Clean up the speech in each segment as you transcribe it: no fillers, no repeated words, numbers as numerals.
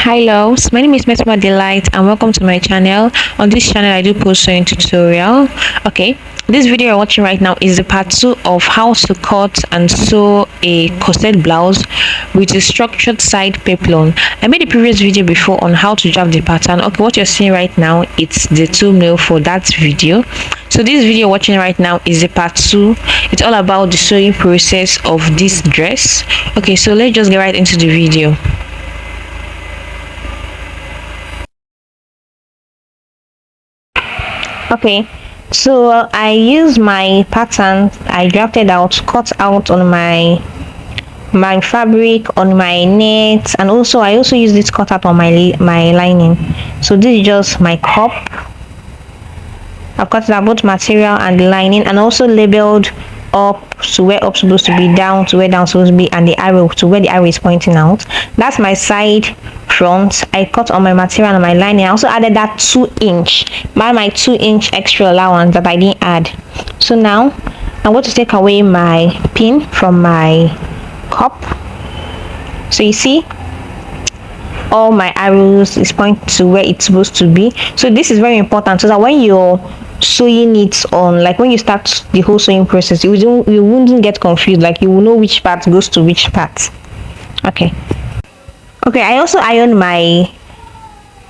Hi loves, my name is Mesma Delight and welcome to my channel. On this channel I do post sewing tutorial. Okay, this video you're watching right now is the part 2 of how to cut and sew a corset blouse with a structured side peplum. I made a previous video before on how to draft the pattern. Okay, what you're seeing right now, it's the thumbnail for that video. So this video you're watching right now is the part 2. It's all about the sewing process of this dress. Okay, so let's just get right into the video. Okay, so I use my pattern I drafted out, cut out on my fabric, on my net, and also I also use this cut out on my lining. So this is just my cup. I've cut out both material and the lining, and also labeled up to where up supposed to be, down to where down supposed to be, and the arrow to where the arrow is pointing out. That's my side front. I cut on my material and my lining. I also added that 2-inch my 2-inch extra allowance that I didn't add. So now I'm going to take away my pin from my cup. So you see all my arrows is pointing to where it's supposed to be. So this is very important so that when you're sewing it on, like when you start the whole sewing process, you wouldn't get confused, like you will know which part goes to which part. Okay, I also ironed my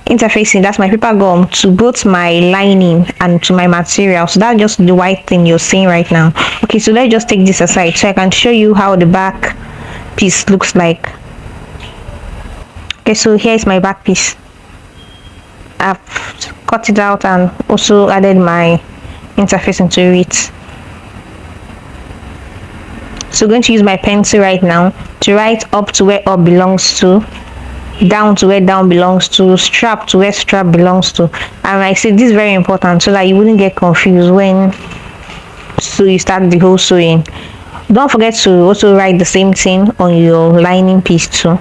interfacing, that's my paper gum, to both my lining and to my material. So that's just the white thing you're seeing right now. Okay, so let's just take this aside so I can show you how the back piece looks like. Okay, so here is my back piece. I've cut it out and also added my interface into it. So I'm going to use my pencil right now to write up to where up belongs to, down to where down belongs to, strap to where strap belongs to. And I say this is very important so that you wouldn't get confused when you start the whole sewing. Don't forget to also write the same thing on your lining piece too.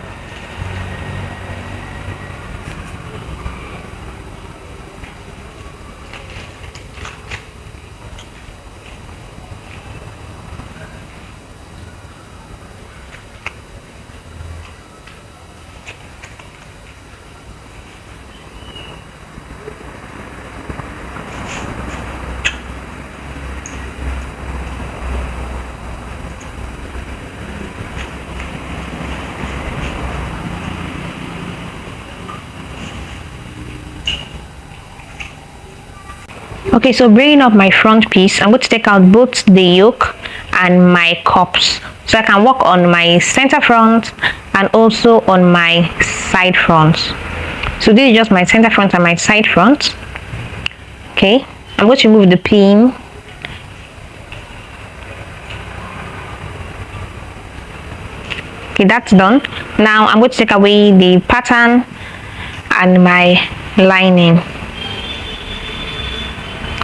Okay, so bringing up my front piece, I'm going to take out both the yoke and my cups so I can work on my center front and also on my side front. So this is just my center front and my side front. Okay, I'm going to remove the pin. Okay, that's done. Now I'm going to take away the pattern and my lining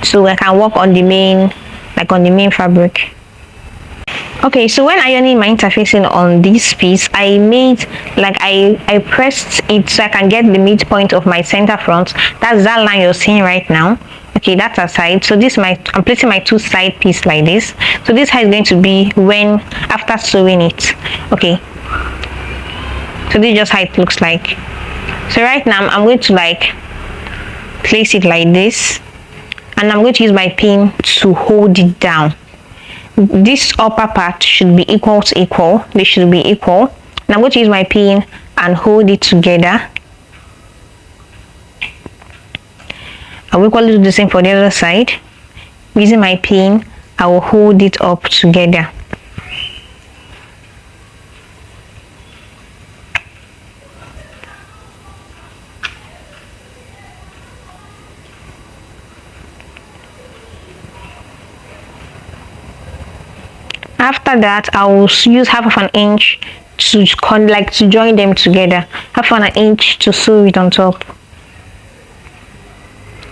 so I can work on the main, like on the main fabric. Okay, so when ironing my interfacing on this piece, I made like I pressed it so I can get the midpoint of my center front. That's that line you're seeing right now. Okay, that's aside. So this I'm placing my two side piece like this. So this how it's going to be when after sewing it. Okay, so this is just how it looks like. So right now I'm going to like place it like this, and I'm going to use my pin to hold it down. This upper part should be equal to equal. They should be equal. And I'm going to use my pin and hold it together. I will equally do the same for the other side. Using my pin, I will hold it up together. After that, I will use half of an inch to join them together. Half of an inch to sew it on top.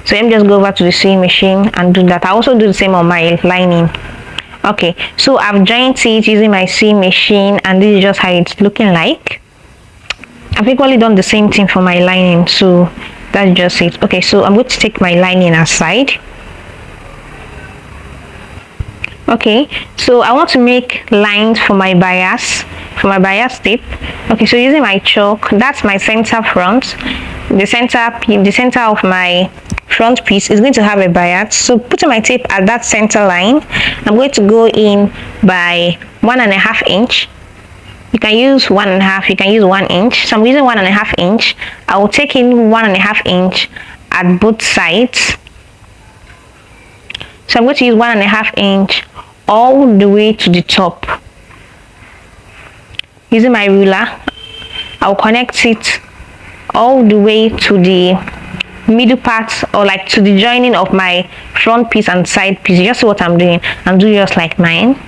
So let me just go over to the sewing machine and do that. I also do the same on my lining. Okay, so I've joined it using my sewing machine, and this is just how it's looking like. I've equally done the same thing for my lining, so that's just it. Okay, so I'm going to take my lining aside. Okay, so I want to make lines for my bias tape. Okay, so using my chalk, that's my center front. The center of my front piece is going to have a bias. So putting my tape at that center line, I'm going to go in by 1.5 inch. You can use 1.5, you can use 1 inch. So I'm using 1.5 inch. I will take in 1.5 inch at both sides. So I'm going to use 1.5 inch all the way to the top. Using my ruler, I'll connect it all the way to the middle part, or like to the joining of my front piece and side piece. You just see what I'm doing, and do just like mine.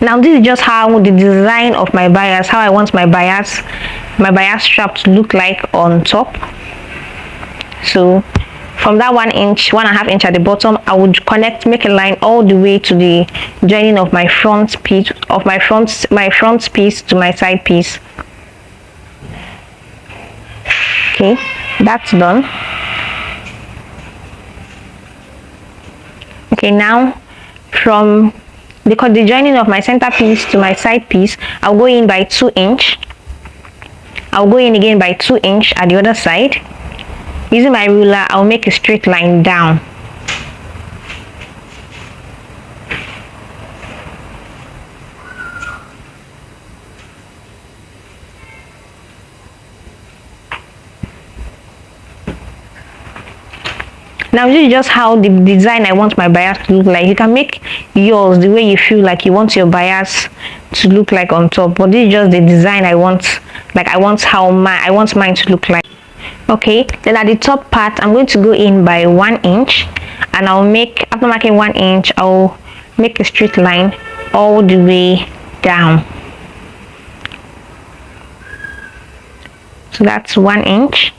Now this is just how the design of my bias, how I want my bias strap to look like on top. So from that 1 inch, 1.5 inch at the bottom, I would make a line all the way to the joining of my front piece, piece to my side piece. Okay, that's done. Okay, now from the joining of my center piece to my side piece, I'll go in by 2 inch. I'll go in again by 2 inch at the other side. Using my ruler, I'll make a straight line down. Now this is just how the design I want my bias to look like. You can make yours the way you feel like you want your bias to look like on top, but this is just the design I want. Like I want mine to look like. Okay, then at the top part, I'm going to go in by 1 inch, and after marking 1 inch, I'll make a straight line all the way down. So that's 1 inch.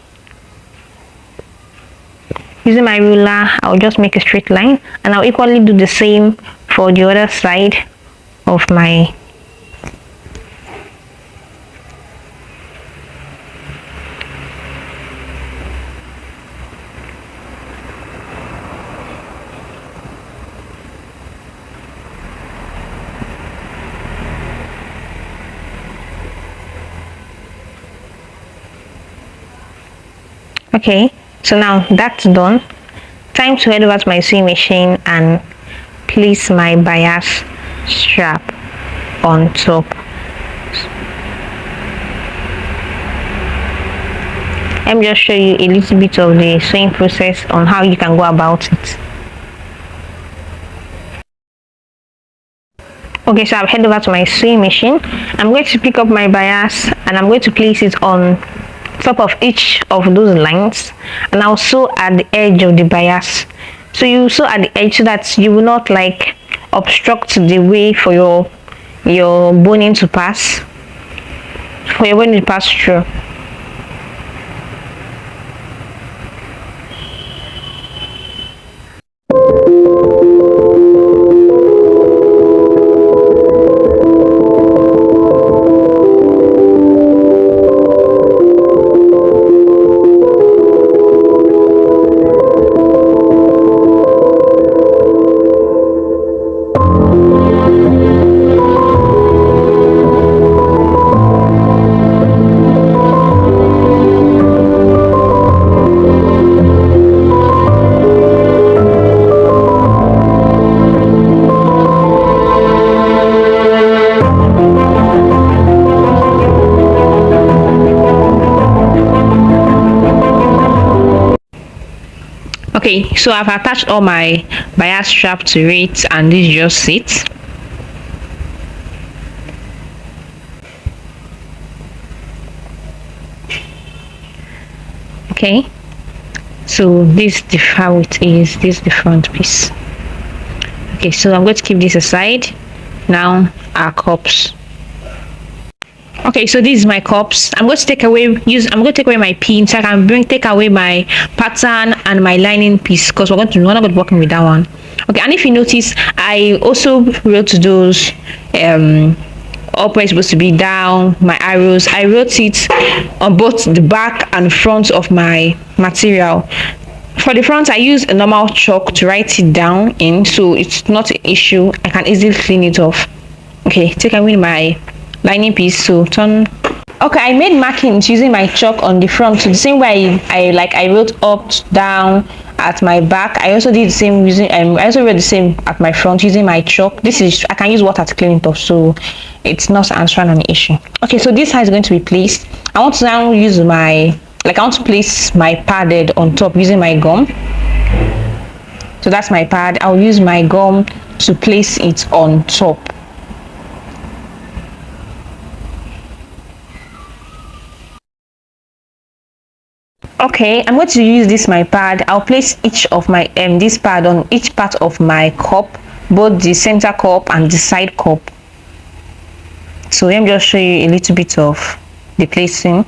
Using my ruler, I'll just make a straight line, and I'll equally do the same for the other side of my Okay, so now that's done. Time to head over to my sewing machine and place my bias strap on top. Let me just show you a little bit of the sewing process on how you can go about it. Okay, so I've headed over to my sewing machine. I'm going to pick up my bias and I'm going to place it on top of each of those lines, and I'll sew at the edge of the bias. So you sew at the edge so that you will not like obstruct the way for your boning to pass, through. Okay, so I've attached all my bias strap to it, and this just it. Okay, so this is how it is. This is the front piece. Okay, so I'm going to keep this aside. Now our cups. Okay, so this is my cups. I'm going to take away my pin so I can take away my pattern and my lining piece, because we're not going to be working with that one. Okay, and if you notice, I also wrote those up where it's supposed to be down, my arrows. I wrote it on both the back and front of my material For the front, I use a normal chalk to write it down in, so it's not an issue. I can easily clean it off. Okay, take away my lining piece. So turn. Okay, I made markings using my chalk on the front. So the same way I wrote up, down at my back. I also did the same using. I also wrote the same at my front using my chalk. This is, I can use water to clean it off, so it's not answering an issue. Okay, so this how is going to be placed. I want to now use my, I want to place my padded on top using my gum. So that's my pad. I'll use my gum to place it on top. Okay, I'm going to use this my pad. I'll place each of my this pad on each part of my cup, both the center cup and the side cup. So let me just show you a little bit of the placing.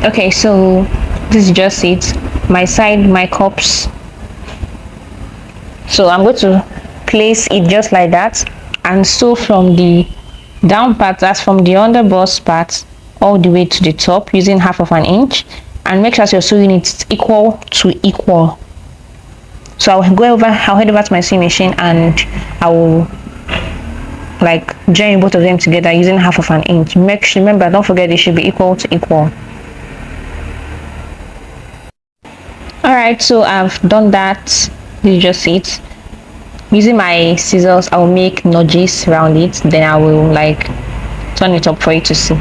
Okay, so this is just it, my side, my cups. So I'm going to place it just like that, and sew from the down part, that's from the under bust part, all the way to the top using 1/2 inch, and make sure you're sewing it equal to equal. So I'll head over to my sewing machine and I will join both of them together using 1/2 inch. Remember, don't forget they should be equal to equal. Alright, so I've done that. This is just it. Using my scissors, I'll make notches around it, then I will turn it up for you to see.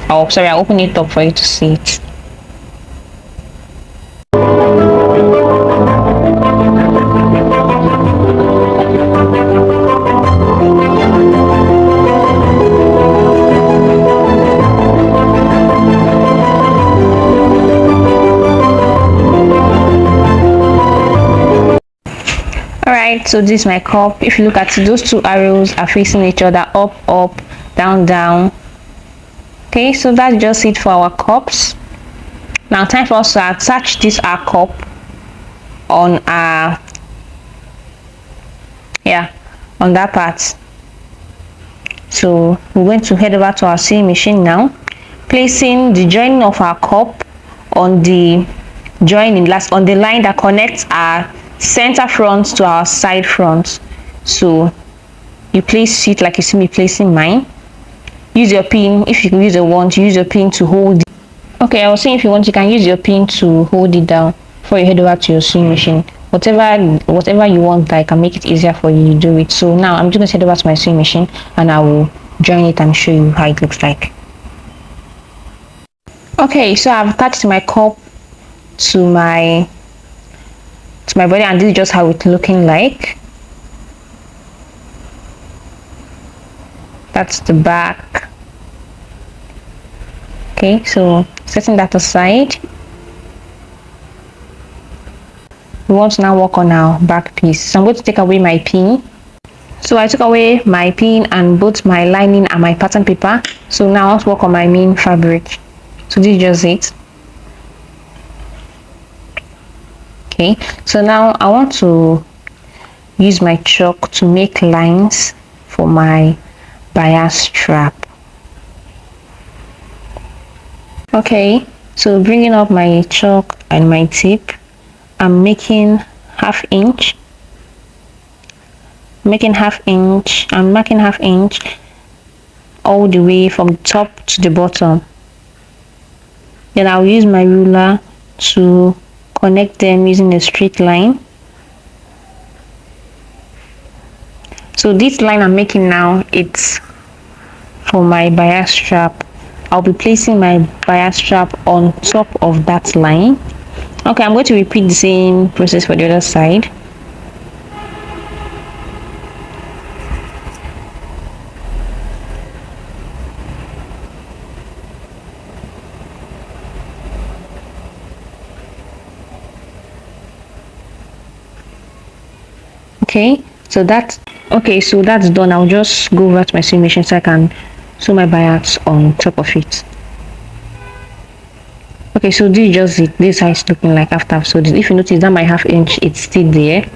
Oh, sorry, I'll open it up for you to see it. Alright, so this is my cup. If you look at it, those two arrows are facing each other, up, up, down, down. Okay, so that's just it for our cups. Now time for us to attach this our cup on our on that part. So we're going to head over to our sewing machine now, placing the joining of our cup on the joining on the line that connects our center front to our side front. So you place it like you see me placing mine. Use your pin. If you can use a wand, use your pin to hold it. Okay, I was saying if you want, you can use your pin to hold it down before you head over to your sewing machine. Whatever you want that can make it easier for you to do it. So now I'm just going to head over to my sewing machine and I will join it and show you how it looks like. Okay, so I've attached my cup to my body, and this is just how it's looking like. That's the back. Okay, so setting that aside, we want to now work on our back piece. So I'm going to take away my pin. So I took away my pin and both my lining and my pattern paper. So now let's work on my main fabric. So this is just it. Okay, so now I want to use my chalk to make lines for my bias strap. Okay, so bringing up my chalk and my tip, I'm making half inch, I'm marking half inch all the way from top to the bottom. Then I'll use my ruler to connect them using a straight line. So this line I'm making now, it's for my bias strap. I'll be placing my bias strap on top of that line. Okay, I'm going to repeat the same process for the other side. Okay, so that's done. I'll just go over to my sewing machine so I can sew my bias on top of it. Okay, so this is just it. This is how it's looking like after I've sewed it. If you notice that my half inch, it's still there.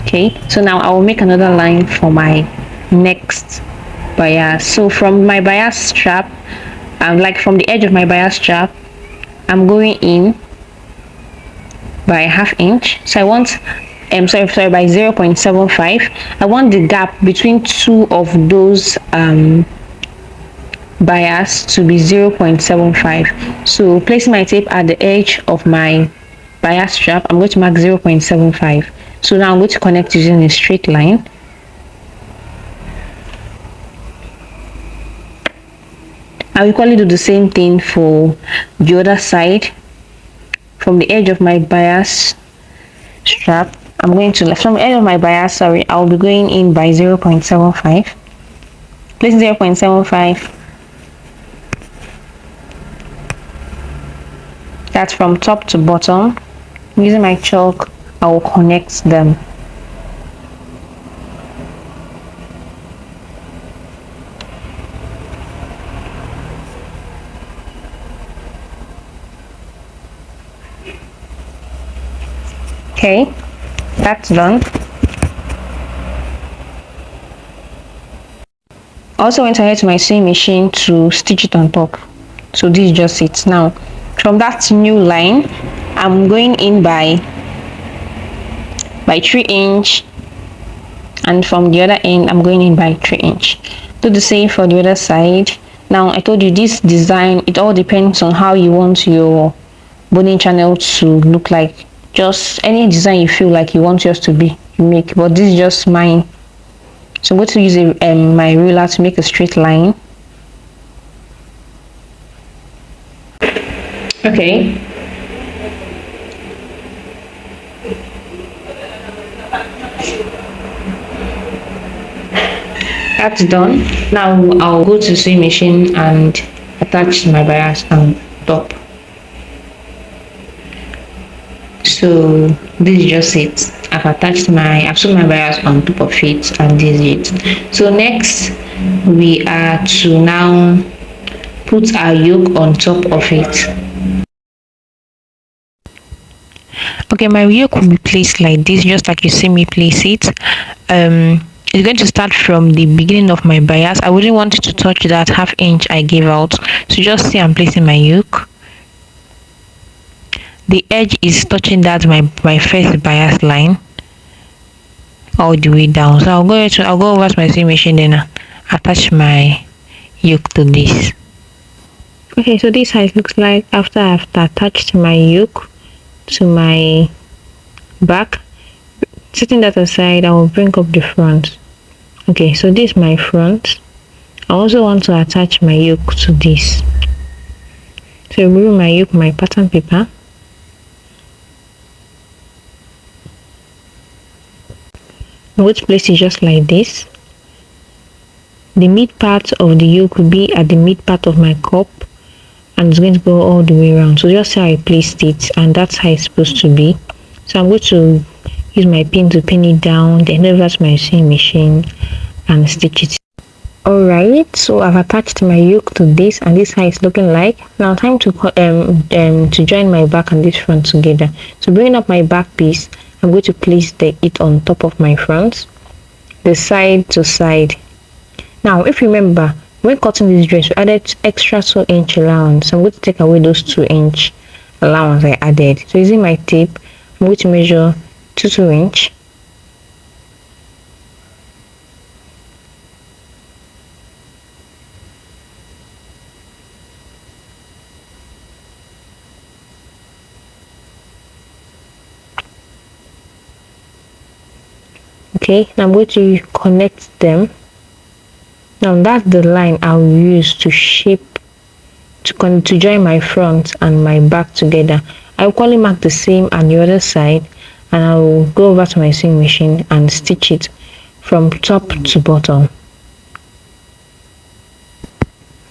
Okay, so now I will make another line for my next bias. So from my bias strap, like from the edge of my bias strap, I'm going in by half inch. So I want by 0.75. I want the gap between two of those bias to be 0.75. So placing my tape at the edge of my bias strap, I'm going to mark 0.75. So now I'm going to connect using a straight line. I'll equally do the same thing for the other side. From the edge of my bias strap, I'm going to from the edge of my bias, I'll be going in by 0.75. Placing 0.75. That's from top to bottom. Using my chalk, I will connect them. Okay, that's done. Also went ahead to my sewing machine to stitch it on top. So this is just it. Now from that new line, I'm going in by 3 inch, and from the other end I'm going in by 3 inch. Do the same for the other side. Now I told you this design, it all depends on how you want your boning channel to look like. Just any design you feel like you want yours to be, you make, but this is just mine. So I'm going to use my ruler to make a straight line. Okay, that's done. Now I'll go to the sewing machine and attach my bias on top. So this is just it. I've sewn my bias on top of it, and this is it. So next we are to now put our yoke on top of it. Okay, my yoke will be placed like this, just like you see me place it. It's going to start from the beginning of my bias. I wouldn't want it to touch that half inch I gave out. So just see I'm placing my yoke. The edge is touching that my first bias line all the way down. So I'll go over to my sewing machine, then attach my yoke to this. Okay, so this is how it looks like after I've attached my yoke to my back. Setting that aside, I will bring up the front. Okay, so this is my front. I also want to attach my yoke to this. So remove my yoke, my pattern paper. I'm going to place it just like this. The mid part of the yoke will be at the mid part of my cup, and it's going to go all the way around. So just see how I placed it, and that's how it's supposed to be. So I'm going to use my pin to pin it down, then over to my sewing machine and stitch it. Alright, so I've attached my yoke to this, and this is how it's looking like. Now time to join my back and this front together. So bringing up my back piece, I'm going to place it on top of my front, the side to side. Now if you remember, when cutting this dress we added extra 2-inch allowance. I'm going to take away those 2-inch allowance I added. So using my tape, I'm going to measure 2-inch. Okay, now I'm going to connect them. Now that's the line I'll use to shape to join my front and my back together. I'll quickly mark the same on the other side, and I will go over to my sewing machine and stitch it from top to bottom.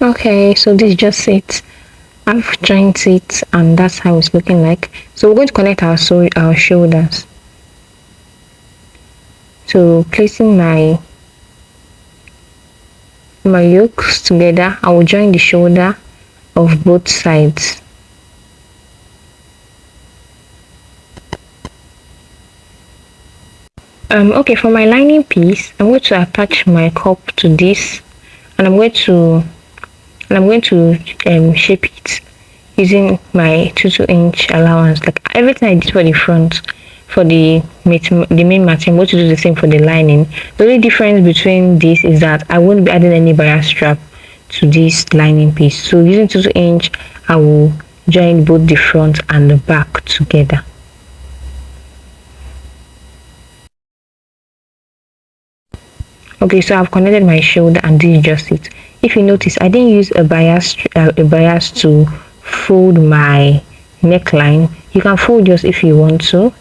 Okay, so this is just it. I've joined it, and that's how it's looking like. So we're going to connect our shoulders. So placing my yokes together, I will join the shoulder of both sides. Okay, for my lining piece, I'm going to attach my cup to this, and I'm going to shape it using my 2-inch allowance. Like everything I did for the front, for the main material, I'm going to do the same for the lining. The only difference between this is that I won't be adding any bias strap to this lining piece. So using 2-inch, I will join both the front and the back together. Okay, so I've connected my shoulder, and this is just it. If you notice, I didn't use a bias to fold my neckline. You can fold yours if you want to.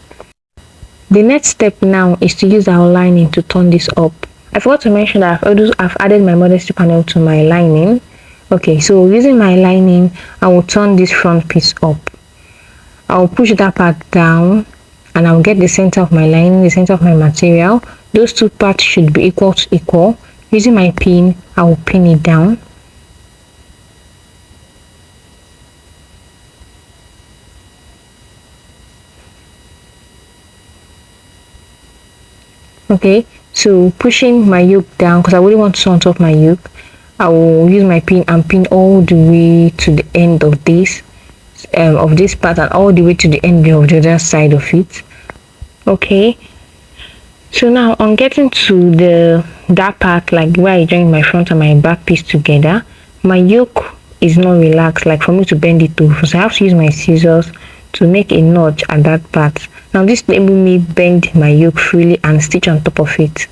The next step now is to use our lining to turn this up. I forgot to mention that I've added my modesty panel to my lining. Okay, so using my lining, I will turn this front piece up. I will push that part down, and I will get the center of my lining, the center of my material. Those two parts should be equal to equal. Using my pin, I will pin it down. Okay, so pushing my yoke down, because I really want to sew on top of my yoke, I will use my pin and pin all the way to the end of this part, and all the way to the end of the other side of it. Okay, so now on getting to that part, like where I join my front and my back piece together, my yoke is not relaxed, like for me to bend it over, so I have to use my scissors to make a notch at that part. Now this enables me bend my yoke freely and stitch on top of it.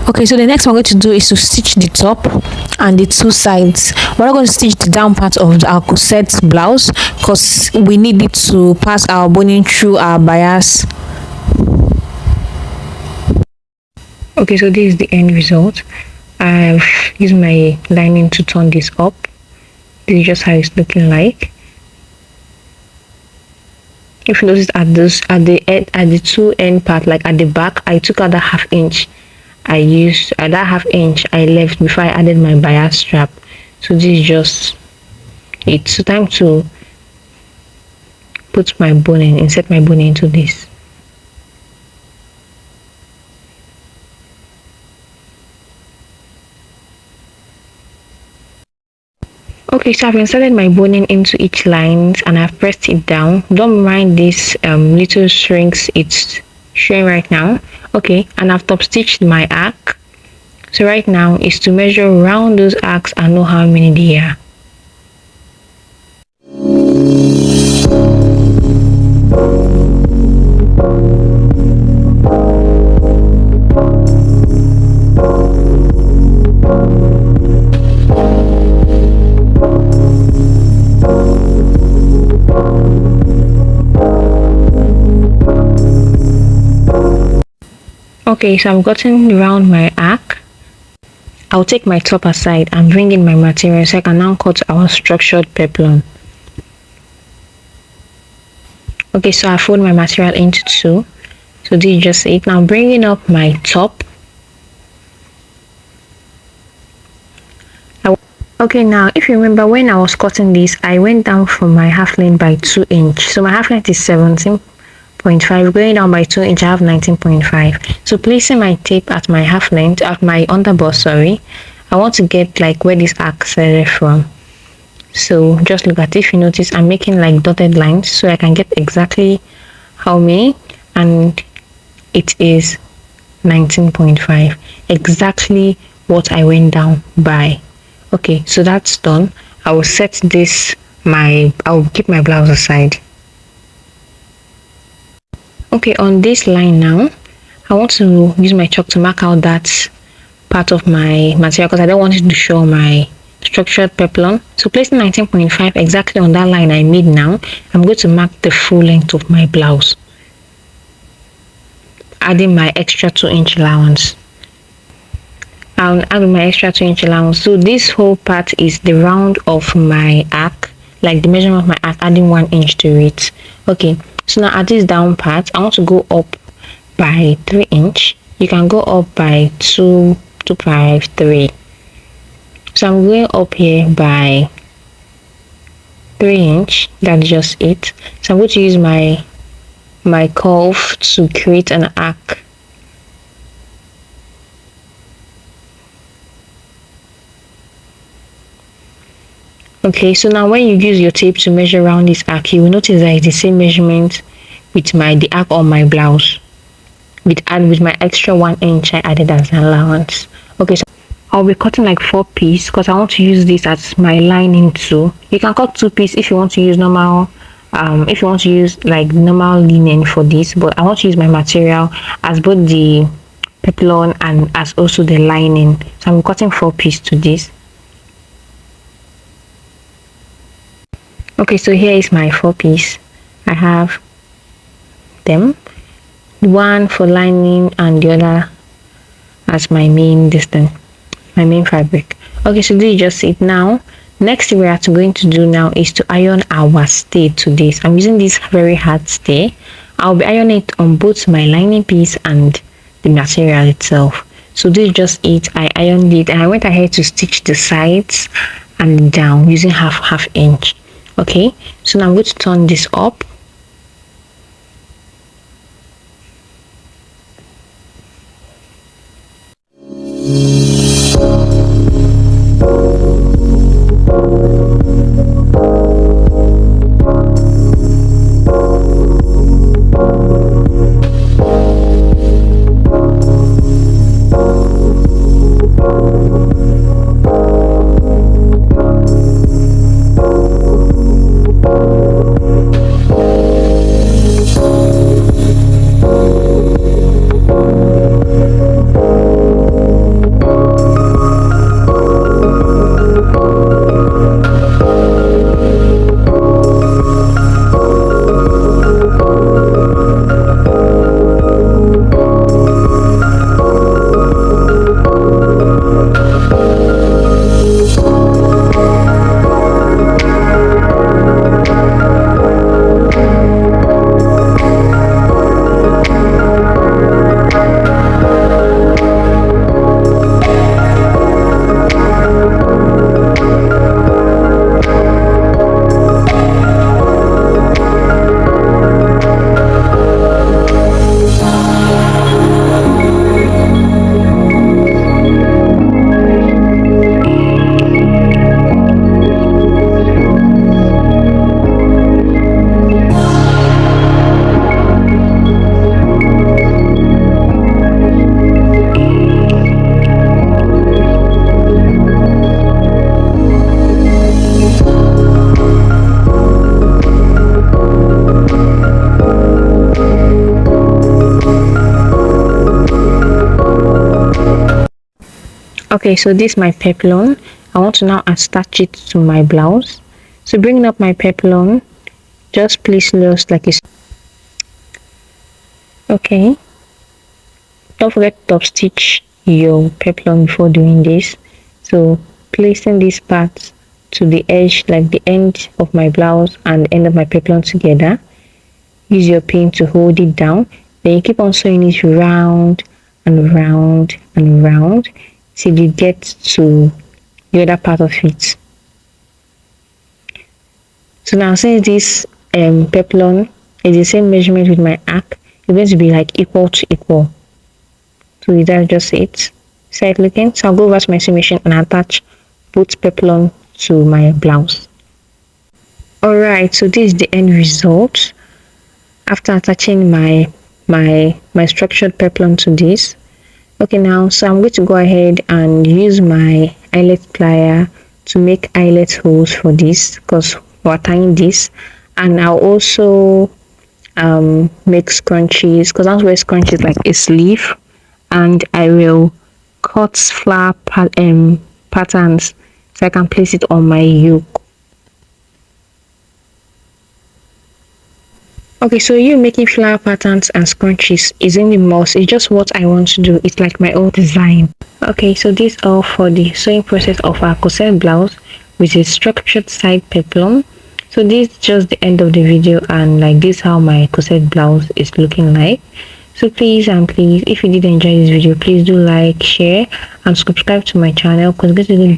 Okay, so the next one we're going to do is to stitch the top and the two sides. We're not going to stitch the down part of our corset blouse because we need it to pass our boning through our bias. Okay, so this is the end result. I've used my lining to turn this up. This is just how it's looking like. If you notice at the two end part, like at the back, I took out that ½ inch. I used that ½ inch I left before I added my bias strap. So this is just it. So time to put my boning, insert my boning into this. Okay, so I've inserted my boning into each line and I've pressed it down. Don't mind this little shrinks it's showing right now. Okay, and I've top stitched my arc. So right now is to measure around those arcs and know how many they are. Okay, so I've gotten around my arc. I'll take my top aside and bring in my material so I can now cut our structured peplum. Okay, so I fold my material into two. So this is just it. Now bringing up my top. Okay, now if you remember when I was cutting this, I went down from my half length by 2 inch. So my half length is 17.5, going down by 2 inch I have 19.5. So placing my tape at my half length, at my underbust, sorry, I want to get like where this arc started from. So just look at it. If you notice, I'm making like dotted lines so I can get exactly how many, and it is 19.5, exactly what I went down by. Okay, so that's done. I will set this I'll keep my blouse aside. Okay, on this line now, I want to use my chalk to mark out that part of my material because I don't want it to show my structured peplum. So placing 19.5 exactly on that line I made now, I'm going to mark the full length of my blouse, adding my extra 2 inch allowance. I'll add my extra 2 inch allowance. So this whole part is the round of my arc, like the measurement of my arc, adding 1 inch to it. Okay, so now at this down part, I want to go up by 3 inch. You can go up by 2, 2.5, 3. So I'm going up here by 3 inch. That's just it. So I'm going to use my curve to create an arc. Okay, so now when you use your tape to measure around this arc, you will notice that it's the same measurement with the arc on my blouse. With my extra 1 inch I added as an allowance. Okay, so I'll be cutting like 4 pieces because I want to use this as my lining too. You can cut 2 pieces if you want to use normal if you want to use like normal linen for this, but I want to use my material as both the peplum and as also the lining. So I'm cutting 4 pieces to this. Okay, so here is my 4 piece. I have them, one for lining and the other as my main distance, my main fabric. Okay, so this is just it. Now next thing we are going to do now is to iron our stay to this. I'm using this very hard stay. I'll be ironing it on both my lining piece and the material itself. So this is just it. I ironed it and I went ahead to stitch the sides and down using half inch. Okay, so now I'm going to turn this up. Okay, so this is my peplum. I want to now attach it to my blouse. So bringing up my peplum, just place yours like it's okay. Don't forget to top stitch your peplum before doing this. So placing this part to the edge, like the end of my blouse and the end of my peplum together. Use your pin to hold it down. Then you keep on sewing it round and round and round till you get to the other part of it. So now since this peplum is the same measurement with my arc, it's going to be like equal to equal. So that's just it. Side looking. So I'll go over to my sewing machine and attach both peplum to my blouse. Alright, so this is the end result after attaching my structured peplum to this. Okay, now so I'm going to go ahead and use my eyelet plier to make eyelet holes for this because we're tying this, and I'll also make scrunchies because that's where scrunchies like a sleeve, and I will cut flower patterns so I can place it on my yoke. Okay, so you making flower patterns and scrunchies isn't the most, it's just what I want to do. It's like my own design. Okay, so this all for the sewing process of our corset blouse with a structured side peplum. So this is just the end of the video, and like this how my corset blouse is looking like. So please and please, if you did enjoy this video, please do like, share and subscribe to my channel because it's going to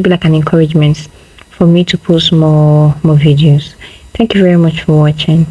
be like an encouragement for me to post more videos. Thank you very much for watching.